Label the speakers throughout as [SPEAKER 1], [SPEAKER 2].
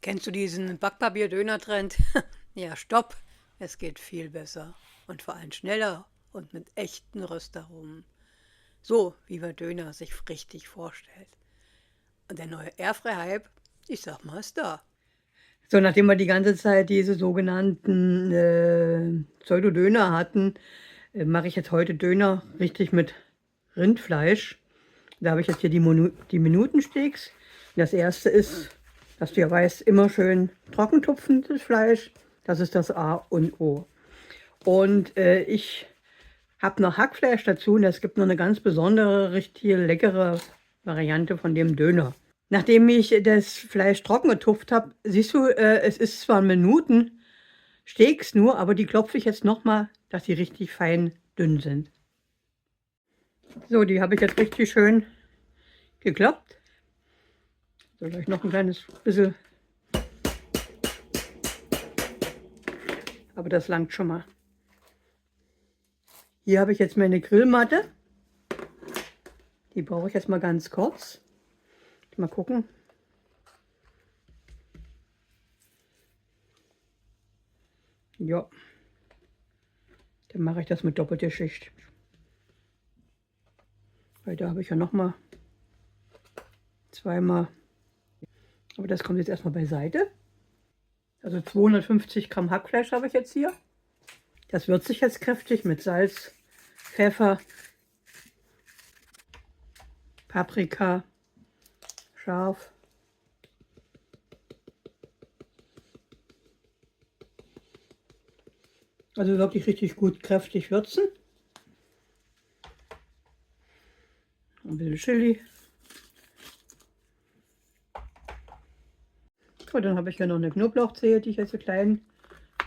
[SPEAKER 1] Kennst du diesen Backpapier-Döner-Trend? Ja, stopp! Es geht viel besser und vor allem schneller und mit echten Röstaromen. So, wie man Döner sich richtig vorstellt. Und der neue Airfryer-Hype, ich sag mal, ist da. So, nachdem wir die ganze Zeit diese sogenannten Pseudo-Döner hatten, mache ich jetzt heute Döner richtig mit Rindfleisch. Da habe ich jetzt hier die Minutensteaks. Das erste ist, dass du ja weißt, immer schön trocken tupfen, das Fleisch. Das ist das A und O. Und ich habe noch Hackfleisch dazu und es gibt noch eine ganz besondere, richtig leckere Variante von dem Döner. Nachdem ich das Fleisch trocken getupft habe, siehst du, es ist zwar Minuten Steaks nur, aber die klopfe ich jetzt nochmal, dass die richtig fein dünn sind. So, die habe ich jetzt richtig schön gekloppt. So, gleich noch ein kleines bisschen. Aber das langt schon mal. Hier habe ich jetzt meine Grillmatte. Die brauche ich jetzt mal ganz kurz. Mal gucken. Ja. Dann mache ich das mit doppelter Schicht. Weil da habe ich ja noch mal zweimal. Aber das kommt jetzt erstmal beiseite. Also 250 Gramm Hackfleisch habe ich jetzt hier. Das würze ich jetzt kräftig mit Salz, Pfeffer, Paprika, scharf. Also wirklich richtig gut kräftig würzen. Ein bisschen Chili. So, dann habe ich hier noch eine Knoblauchzehe, die ich jetzt so klein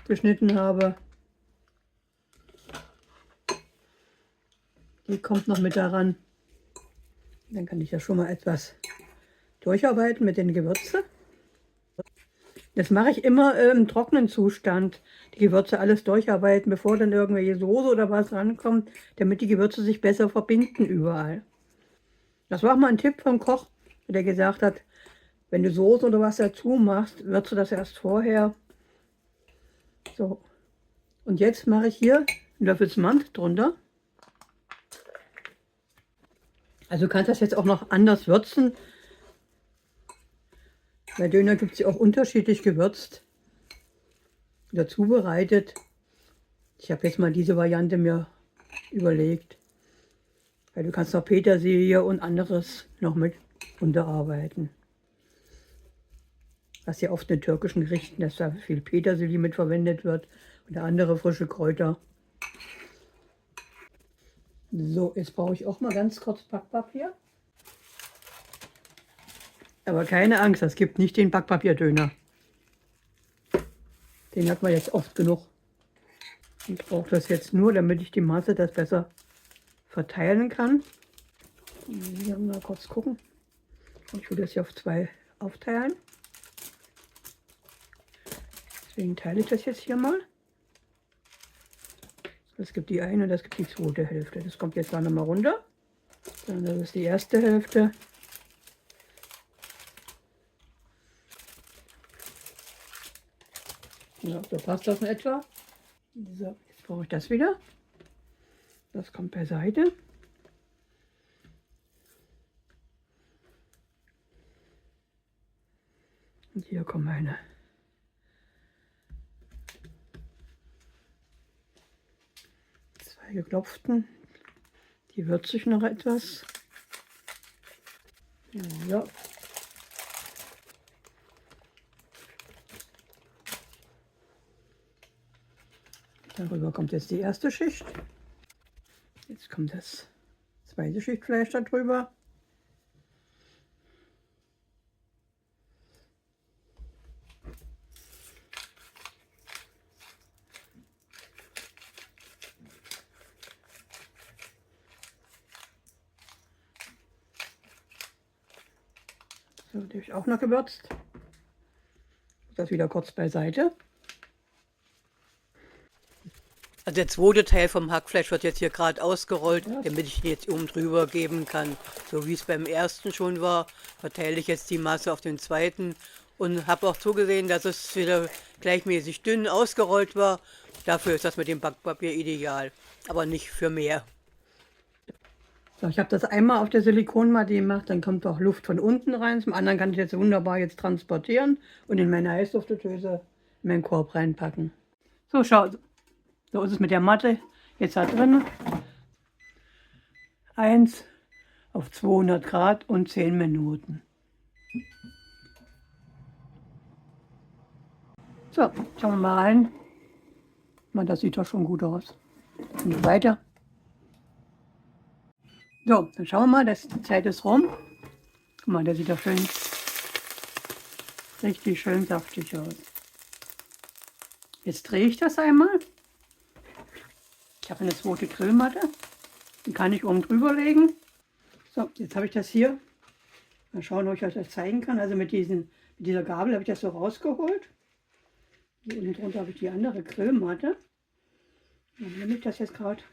[SPEAKER 1] geschnitten habe. Die kommt noch mit daran. Dann kann ich ja schon mal etwas durcharbeiten mit den Gewürzen. Das mache ich immer im trockenen Zustand. Die Gewürze alles durcharbeiten, bevor dann irgendwelche Soße oder was rankommt, damit die Gewürze sich besser verbinden überall. Das war auch mal ein Tipp vom Koch, der gesagt hat, wenn du Soße oder was dazu machst, würzt du das erst vorher. So. Und jetzt mache ich hier einen Löffel Mand drunter. Also du kannst das jetzt auch noch anders würzen. Bei Döner gibt es ja auch unterschiedlich gewürzt oder zubereitet. Ich habe jetzt mal diese Variante mir überlegt. Weil du kannst noch Petersilie und anderes noch mit unterarbeiten. Was ja oft in türkischen Gerichten, dass da viel Petersilie mit verwendet wird oder andere frische Kräuter. So, jetzt brauche ich auch mal ganz kurz Backpapier. Aber keine Angst, es gibt nicht den Backpapierdöner. Den hat man jetzt oft genug. Ich brauche das jetzt nur, damit ich die Masse das besser verteilen kann. Hier mal kurz gucken. Ich will das hier auf 2 aufteilen. Deswegen teile ich das jetzt hier mal. Das gibt die eine und das gibt die zweite Hälfte. Das kommt jetzt da nochmal runter. Dann das ist die erste Hälfte. Ja, so passt das in etwa. So, jetzt brauche ich das wieder. Das kommt beiseite. Und hier kommen meine zwei geklopften. Die würze ich noch etwas. Ja. Darüber kommt jetzt die erste Schicht. Jetzt kommt das zweite Schicht Fleisch darüber. So, die habe ich auch noch gewürzt. Das wieder kurz beiseite. Also der zweite Teil vom Hackfleisch wird jetzt hier gerade ausgerollt, damit ich ihn jetzt oben drüber geben kann. So wie es beim ersten schon war, verteile ich jetzt die Masse auf den zweiten und habe auch zugesehen, dass es wieder gleichmäßig dünn ausgerollt war. Dafür ist das mit dem Backpapier ideal, aber nicht für mehr. So, ich habe das einmal auf der Silikonmatte gemacht, dann kommt auch Luft von unten rein. Zum anderen kann ich das wunderbar jetzt transportieren und in meine Heißluftfritteuse in meinen Korb reinpacken. So, schau, so ist es mit der Matte jetzt da drin. 1 auf 200 Grad und 10 Minuten. So, schauen wir mal rein. Man, das sieht doch schon gut aus. Und weiter. So, dann schauen wir mal, die Zeit ist rum. Guck mal, der sieht doch schön, richtig schön saftig aus. Jetzt drehe ich das einmal. Ich habe eine zweite Grillmatte. Die kann ich oben drüber legen. So, jetzt habe ich das hier. Mal schauen, ob ich euch das zeigen kann. Also mit dieser Gabel habe ich das so rausgeholt. Hier unten drunter habe ich die andere Grillmatte. Dann nehme ich das jetzt gerade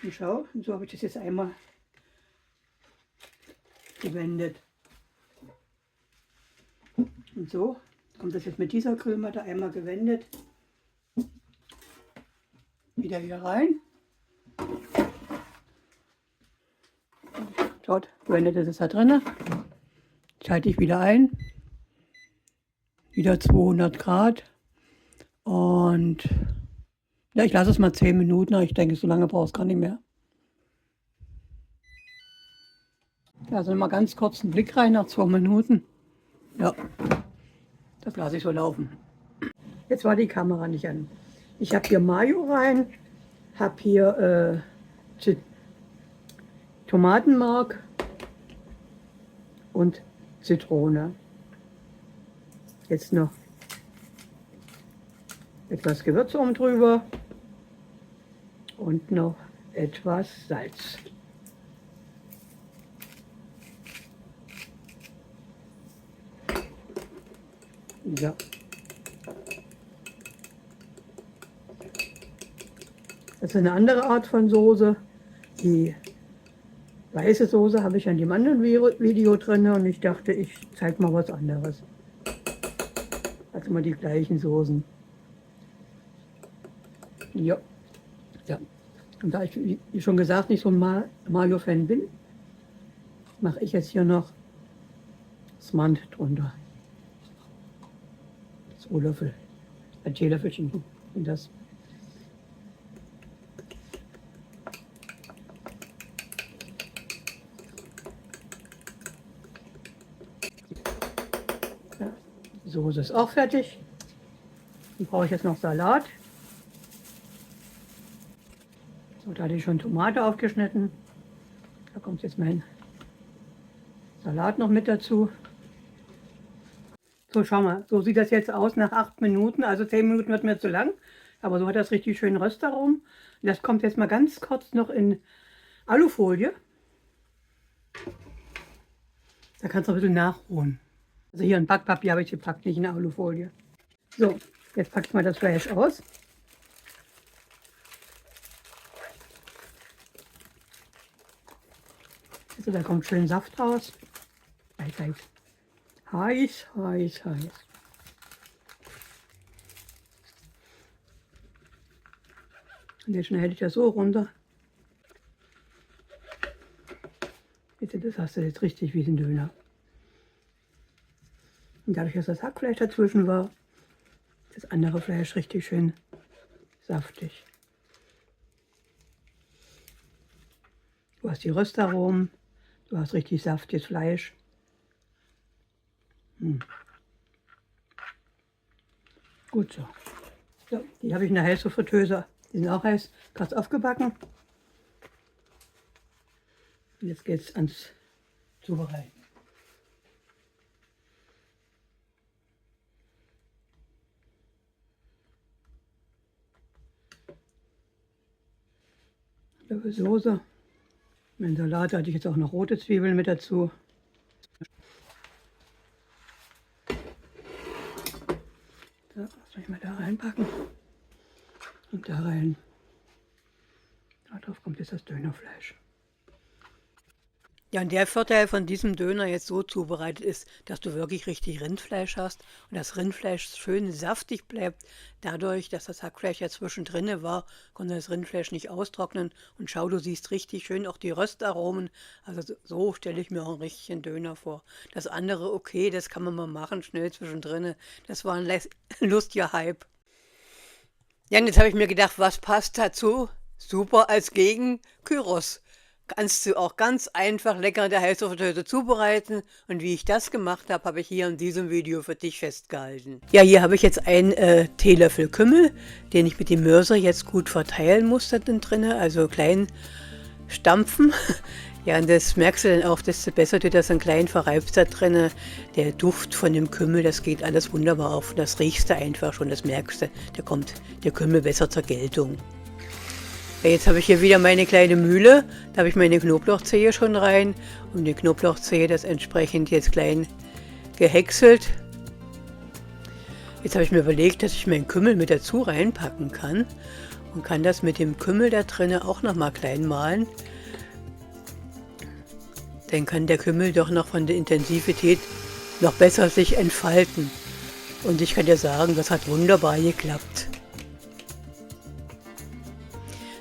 [SPEAKER 1] und schau. Und so habe ich das jetzt einmal gewendet. Und so kommt das jetzt mit dieser Grillmatte einmal gewendet wieder hier rein. Schaut, gewendet ist es da drin. Schalte ich wieder ein. Wieder 200 Grad. Und ja, ich lasse es mal 10 Minuten. Ich denke, so lange braucht es gar nicht mehr. Also mal ganz kurz einen Blick rein nach 2 Minuten. Ja, das lasse ich so laufen. Jetzt war die Kamera nicht an. Ich habe hier Mayo rein, habe hier Tomatenmark und Zitrone. Jetzt noch etwas Gewürz oben drüber und noch etwas Salz. Ja. Das ist eine andere Art von Soße. Die weiße Soße habe ich an dem anderen Video drin und ich dachte, ich zeige mal was anderes. Also immer die gleichen Soßen. Ja. Ja. Und da ich, wie schon gesagt, nicht so ein Mayo-Fan bin, mache ich jetzt hier noch das Mand drunter. 2 Löffel. Ein Teelöffelchen. Und das. Ja. Die Soße ist auch fertig. Dann brauche ich jetzt noch Salat. So, da hatte ich schon Tomate aufgeschnitten. Da kommt jetzt mein Salat noch mit dazu. So, schau mal, so sieht das jetzt aus nach 8 Minuten. Also 10 Minuten wird mir zu lang, aber so hat das richtig schön Röstaromen. Das kommt jetzt mal ganz kurz noch in Alufolie. Da kannst du ein bisschen nachruhen. Also hier in Backpapier habe ich gepackt, nicht in Alufolie. So, jetzt packe ich mal das Fleisch aus. Also da kommt schön Saft raus. Heiß, heiß, heiß. Und jetzt schnell hätte ich das so runter. Das hast du jetzt richtig wie ein Döner. Und dadurch, dass das Hackfleisch dazwischen war, das andere Fleisch richtig schön saftig. Du hast die Röstaromen, du hast richtig saftiges Fleisch. Gut so. So, die habe ich in der Heißluftfritteuse. Die sind auch heiß, gerade aufgebacken. Und jetzt geht es ans Zubereiten. Löffel Soße. Mein Salat hatte ich jetzt auch noch rote Zwiebeln mit dazu. So, das soll ich mal da reinpacken. Und da rein. Darauf kommt jetzt das Dönerfleisch. Ja, und der Vorteil von diesem Döner jetzt so zubereitet ist, dass du wirklich richtig Rindfleisch hast und das Rindfleisch schön saftig bleibt. Dadurch, dass das Hackfleisch ja zwischendrin war, konnte das Rindfleisch nicht austrocknen. Und schau, du siehst richtig schön auch die Röstaromen. Also so stelle ich mir auch einen richtigen Döner vor. Das andere, okay, das kann man mal machen, schnell zwischendrin. Das war ein lustiger Hype. Ja, und jetzt habe ich mir gedacht, was passt dazu? Super als Gegen-Gyros. Kannst du auch ganz einfach lecker in der Heißluftfritteuse zubereiten. Und wie ich das gemacht habe, habe ich hier in diesem Video für dich festgehalten. Ja, hier habe ich jetzt einen Teelöffel Kümmel, den ich mit dem Mörser jetzt gut verteilen muss da drin, also klein stampfen. Ja, und das merkst du dann auch, desto besser du das dann klein verreibst da drin. Der Duft von dem Kümmel, das geht alles wunderbar auf. Das riechst du einfach schon, das merkst du. Da kommt der Kümmel besser zur Geltung. Ja, jetzt habe ich hier wieder meine kleine Mühle. Da habe ich meine Knoblauchzehe schon rein. Und die Knoblauchzehe das entsprechend jetzt klein gehäckselt. Jetzt habe ich mir überlegt, dass ich meinen Kümmel mit dazu reinpacken kann. Und kann das mit dem Kümmel da drinnen auch nochmal klein mahlen. Dann kann der Kümmel doch noch von der Intensivität noch besser sich entfalten. Und ich kann dir sagen, das hat wunderbar geklappt.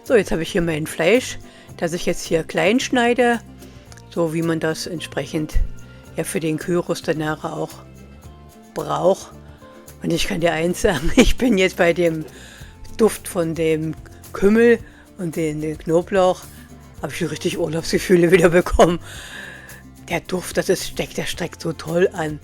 [SPEAKER 1] So, jetzt habe ich hier mein Fleisch, das ich jetzt hier klein schneide, so wie man das entsprechend ja für den Gyros danach auch braucht. Und ich kann dir eins sagen, ich bin jetzt bei dem Duft von dem Kümmel und den Knoblauch, habe ich richtig Urlaubsgefühle wieder bekommen. Der Duft, der steckt so toll an.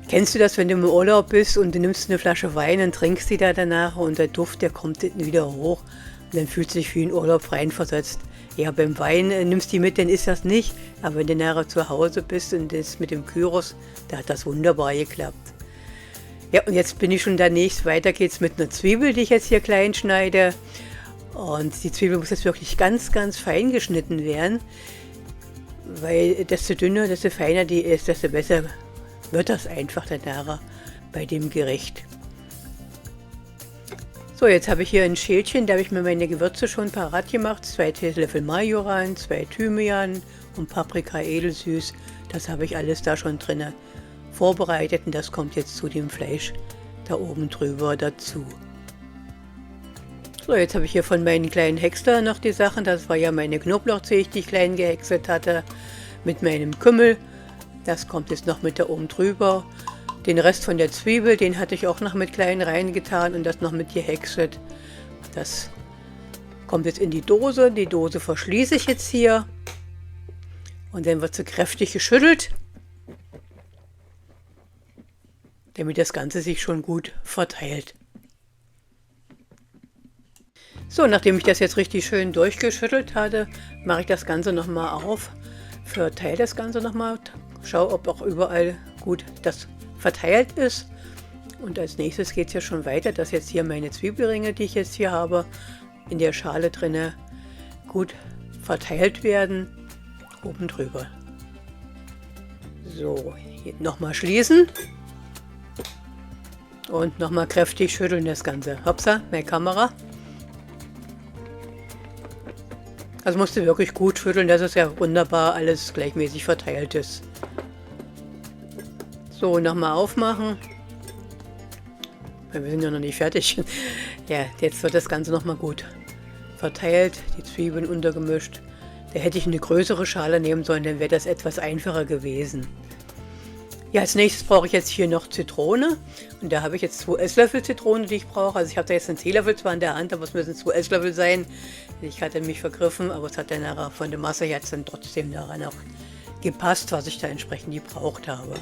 [SPEAKER 1] Kennst du das, wenn du im Urlaub bist und du nimmst eine Flasche Wein und trinkst die da danach und der Duft, der kommt wieder hoch und dann fühlt sich wie in Urlaub reinversetzt. Ja, beim Wein nimmst du die mit, dann ist das nicht, aber wenn du nachher zu Hause bist und das mit dem Gyros, da hat das wunderbar geklappt. Ja, und jetzt bin ich schon danächst, weiter geht's mit einer Zwiebel, die ich jetzt hier klein schneide. Und die Zwiebel muss jetzt wirklich ganz, ganz fein geschnitten werden, weil desto dünner, desto feiner die ist, desto besser wird das einfach danach bei dem Gericht. So, jetzt habe ich hier ein Schälchen, da habe ich mir meine Gewürze schon parat gemacht. 2 Teelöffel Majoran, 2 Thymian und Paprika edelsüß. Das habe ich alles da schon drin vorbereitet und das kommt jetzt zu dem Fleisch da oben drüber dazu. So, jetzt habe ich hier von meinen kleinen Häcksler noch die Sachen. Das war ja meine Knoblauchzehe, die ich klein gehäckselt hatte, mit meinem Kümmel. Das kommt jetzt noch mit da oben drüber. Den Rest von der Zwiebel, den hatte ich auch noch mit klein reingetan und das noch mit gehäckselt. Das kommt jetzt in die Dose. Die Dose verschließe ich jetzt hier. Und dann wird sie kräftig geschüttelt, damit das Ganze sich schon gut verteilt. So, nachdem ich das jetzt richtig schön durchgeschüttelt hatte, mache ich das Ganze nochmal auf, verteile das Ganze nochmal, schaue, ob auch überall gut das verteilt ist. Und als nächstes geht es ja schon weiter, dass jetzt hier meine Zwiebelringe, die ich jetzt hier habe, in der Schale drinne gut verteilt werden, oben drüber. So, hier nochmal schließen und nochmal kräftig schütteln das Ganze. Hopsa, meine Kamera. Also musst du wirklich gut schütteln, dass es ja wunderbar alles gleichmäßig verteilt ist. So, nochmal aufmachen. Wir sind ja noch nicht fertig. Ja, jetzt wird das Ganze nochmal gut verteilt, die Zwiebeln untergemischt. Da hätte ich eine größere Schale nehmen sollen, dann wäre das etwas einfacher gewesen. Ja, als nächstes brauche ich jetzt hier noch Zitrone. Und da habe ich jetzt 2 Esslöffel Zitrone, die ich brauche. Also ich habe da jetzt einen Teelöffel zwar in der Hand, aber es müssen 2 Esslöffel sein. Ich hatte mich vergriffen, aber es hat dann nachher von der Masse jetzt dann trotzdem daran auch gepasst, was ich da entsprechend gebraucht habe.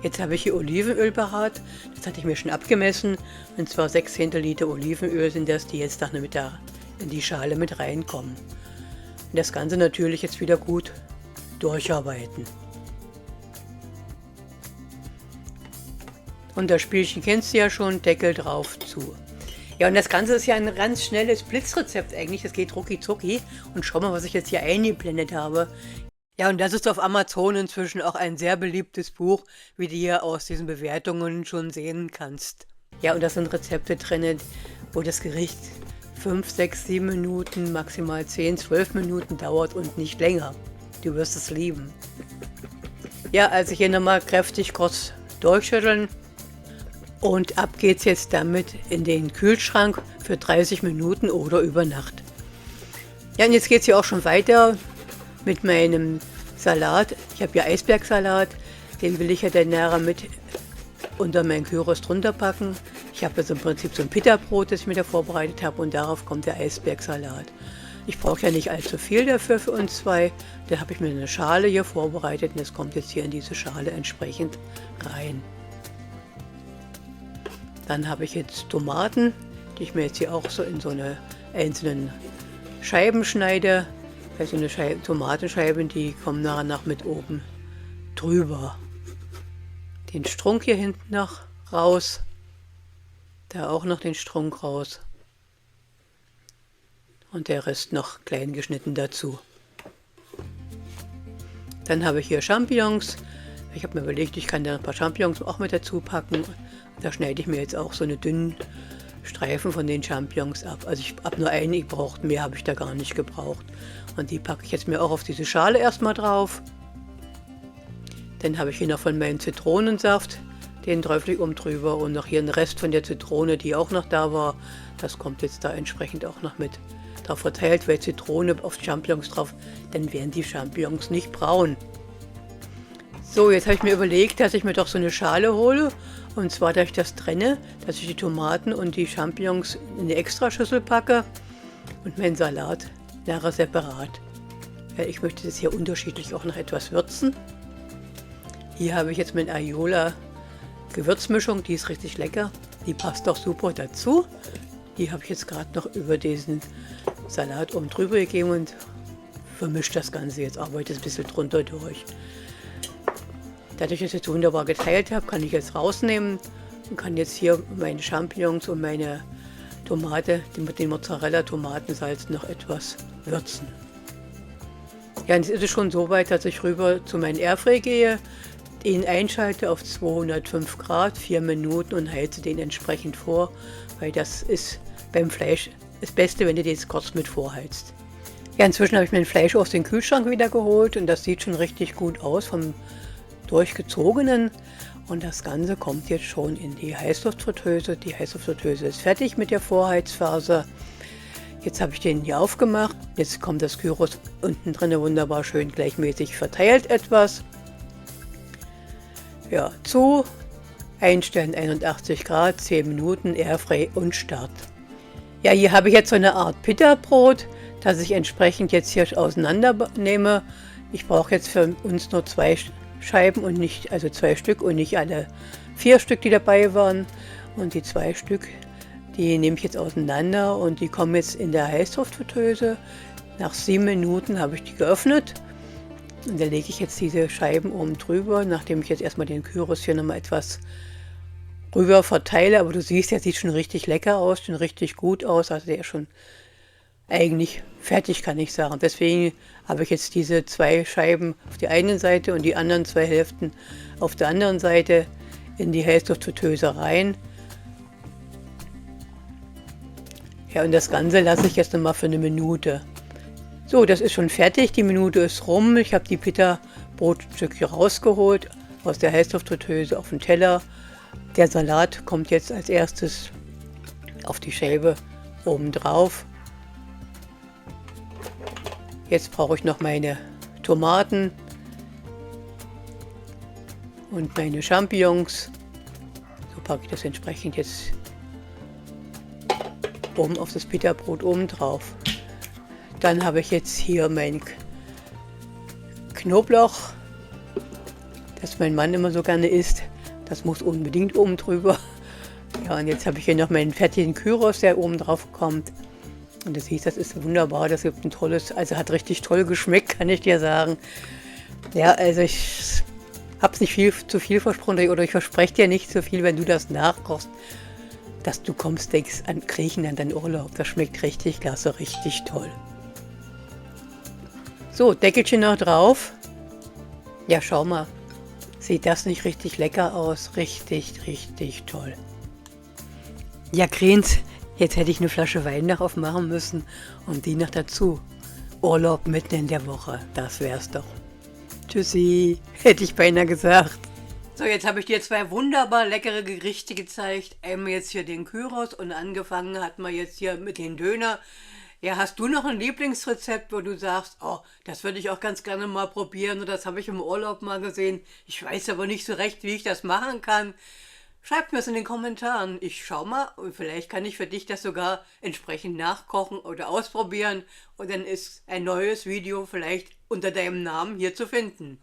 [SPEAKER 1] Jetzt habe ich hier Olivenöl parat. Das hatte ich mir schon abgemessen. Und zwar 6 Zentiliter Olivenöl sind das, die jetzt da mit in die Schale mit reinkommen. Und das Ganze natürlich jetzt wieder gut durcharbeiten. Und das Spielchen kennst du ja schon, Deckel drauf zu. Ja, und das Ganze ist ja ein ganz schnelles Blitzrezept eigentlich. Das geht rucki zucki. Und schau mal, was ich jetzt hier eingeblendet habe. Ja, und das ist auf Amazon inzwischen auch ein sehr beliebtes Buch, wie du hier aus diesen Bewertungen schon sehen kannst. Ja, und da sind Rezepte drin, wo das Gericht 5, 6, 7 Minuten, maximal 10, 12 Minuten dauert und nicht länger. Du wirst es lieben. Ja, also hier nochmal kräftig kurz durchschütteln und ab geht's jetzt damit in den Kühlschrank für 30 Minuten oder über Nacht. Ja, und jetzt geht es hier auch schon weiter mit meinem Salat. Ich habe ja Eisbergsalat, den will ich ja dann nachher mit unter meinen Gyros drunter packen. Ich habe jetzt im Prinzip so ein Pita-Brot, das ich mir da vorbereitet habe, und darauf kommt der Eisbergsalat. Ich brauche ja nicht allzu viel dafür für uns zwei. Da habe ich mir eine Schale hier vorbereitet und das kommt jetzt hier in diese Schale entsprechend rein. Dann habe ich jetzt Tomaten, die ich mir jetzt hier auch so in so eine einzelnen Scheiben schneide. Also eine Tomatenscheiben, die kommen nachher noch mit oben drüber. Den Strunk hier hinten noch raus. Da auch noch den Strunk raus. Und der Rest noch klein geschnitten dazu. Dann habe ich hier Champignons. Ich habe mir überlegt, ich kann da ein paar Champignons auch mit dazu packen. Da schneide ich mir jetzt auch so eine dünnen Streifen von den Champignons ab. Also ich habe nur einen gebraucht, mehr habe ich da gar nicht gebraucht. Und die packe ich jetzt mir auch auf diese Schale erstmal drauf. Dann habe ich hier noch von meinem Zitronensaft, den träufel ich oben drüber, und noch hier einen Rest von der Zitrone, die auch noch da war. Das kommt jetzt da entsprechend auch noch mit drauf verteilt, weil Zitrone auf Champignons drauf, dann werden die Champignons nicht braun. So, jetzt habe ich mir überlegt, dass ich mir doch so eine Schale hole, und zwar, dass ich das trenne, dass ich die Tomaten und die Champignons in eine Extraschüssel packe und meinen Salat nachher separat. Weil ich möchte das hier unterschiedlich auch noch etwas würzen. Hier habe ich jetzt meine Aiola Gewürzmischung, die ist richtig lecker. Die passt auch super dazu. Die habe ich jetzt gerade noch über diesen Salat oben drüber gegeben und vermischt das Ganze jetzt, arbeite ein bisschen drunter durch. Dadurch, dass ich jetzt wunderbar geteilt habe, kann ich jetzt rausnehmen und kann jetzt hier meine Champignons und meine Tomate, mit den Mozzarella-Tomatensalz noch etwas würzen. Ja, und jetzt ist es schon so weit, dass ich rüber zu meinem Airfryer gehe, den einschalte auf 205 Grad, 4 Minuten, und heize den entsprechend vor, weil das ist beim Fleisch das Beste, wenn du das kurz mit vorheizt. Ja, inzwischen habe ich mein Fleisch aus dem Kühlschrank wieder geholt und das sieht schon richtig gut aus vom durchgezogenen, und das Ganze kommt jetzt schon in die Heißluftfritteuse. Die Heißluftfritteuse ist fertig mit der Vorheizphase. Jetzt habe ich den hier aufgemacht. Jetzt kommt das Gyros unten drin wunderbar schön gleichmäßig verteilt etwas. Ja, zu einstellen 81 Grad, 10 Minuten, Airfryer und Start. Ja, hier habe ich jetzt so eine Art Pita-Brot, das ich entsprechend jetzt hier auseinandernehme. Ich brauche jetzt für uns nur 2 Scheiben und nicht, also 2 Stück und nicht alle 4 Stück, die dabei waren. Und die 2 Stück, die nehme ich jetzt auseinander und die kommen jetzt in der Heißluftfritteuse. Nach 7 Minuten habe ich die geöffnet. Und da lege ich jetzt diese Scheiben oben drüber, nachdem ich jetzt erstmal den Gyros hier nochmal etwas rüber verteile. Aber du siehst, der sieht schon richtig lecker aus, schon richtig gut aus. Also der ist schon eigentlich fertig, kann ich sagen. Deswegen habe ich jetzt diese 2 Scheiben auf der einen Seite und die anderen 2 Hälften auf der anderen Seite in die Heißluftfritteuse rein. Ja, und das Ganze lasse ich jetzt nochmal für eine Minute. So, das ist schon fertig, die Minute ist rum. Ich habe die Pita-Brotstücke rausgeholt aus der Heißluftfritteuse auf den Teller. Der Salat kommt jetzt als erstes auf die Scheibe oben drauf. Jetzt brauche ich noch meine Tomaten und meine Champignons. So packe ich das entsprechend jetzt oben auf das Pita-Brot oben drauf. Dann habe ich jetzt hier mein Knoblauch, das mein Mann immer so gerne isst. Das muss unbedingt oben drüber. Ja, und jetzt habe ich hier noch meinen fertigen Gyros, der oben drauf kommt. Und du siehst, das ist wunderbar. Das gibt ein tolles, also hat richtig toll geschmeckt, kann ich dir sagen. Ja, also ich habe es nicht zu viel versprochen, oder ich verspreche dir nicht so viel, wenn du das nachkochst, dass du kommst, denkst an Griechenland, an Urlaub. Das schmeckt richtig klasse, richtig toll. So, Deckelchen noch drauf. Ja, schau mal. Sieht das nicht richtig lecker aus? Richtig, richtig toll. Ja, Grins, Jetzt hätte ich eine Flasche Wein noch aufmachen müssen und die noch dazu. Urlaub mitten in der Woche, das wär's doch. Tschüssi, hätte ich beinahe gesagt. So, jetzt habe ich dir 2 wunderbar leckere Gerichte gezeigt. Einmal jetzt hier den Gyros und angefangen hat man jetzt hier mit den Döner. Ja, hast du noch ein Lieblingsrezept, wo du sagst, oh, das würde ich auch ganz gerne mal probieren oder das habe ich im Urlaub mal gesehen. Ich weiß aber nicht so recht, wie ich das machen kann. Schreib mir es in den Kommentaren. Ich schau mal und vielleicht kann ich für dich das sogar entsprechend nachkochen oder ausprobieren und dann ist ein neues Video vielleicht unter deinem Namen hier zu finden.